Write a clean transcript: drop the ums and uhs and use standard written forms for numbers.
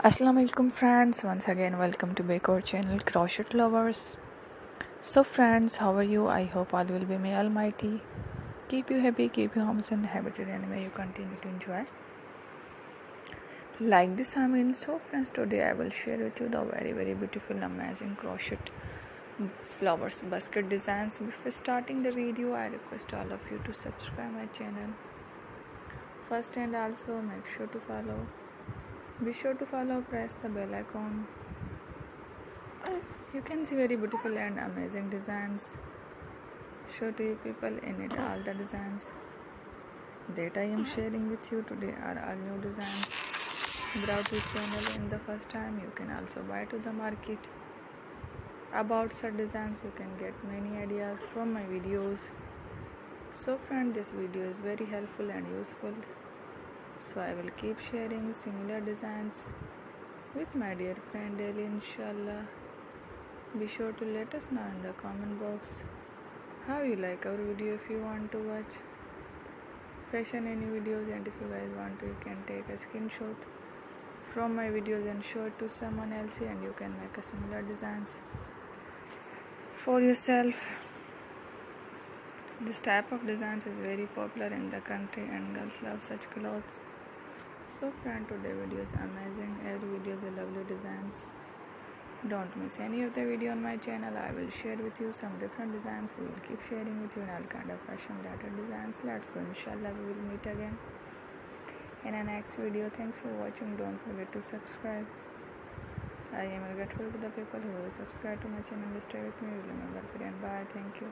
Assalamu alaikum friends, once again welcome to our channel Crochet Lovers. So friends, how are you? I hope all will be may almighty keep you happy, keep you homes and happy, and may you continue to enjoy like this. So friends, today I will share with you the very beautiful amazing crochet flowers basket designs. Before starting the video, I request all of you to subscribe my channel first, and also be sure to follow, press the bell icon. You can see very beautiful and amazing designs. Show to you people in it. All the designs that I am sharing with you today are all new designs brought to channel in the first time. You can also buy to the market about such designs. You can get many ideas from my videos. So friend, this video is very helpful and useful. So I will keep sharing similar designs with my dear friend daily, inshallah. Be sure to let us know in the comment box how you like our video. If you want to watch fashion any videos, and if you guys want to, you can take a screenshot from my videos and show it to someone else, and you can make a similar designs for yourself. This type of designs is very popular in the country and girls love such clothes. So friend, today video is amazing. Every video is a lovely designs. Don't miss any of the video on my channel. I will share with you some different designs. We will keep sharing with you all kind of fashion related designs. Let's go, inshallah we will meet again in a next video. Thanks for watching. Don't forget to subscribe. I am grateful to the people who will subscribe to my channel. Stay with me. Remember, and bye. Thank you.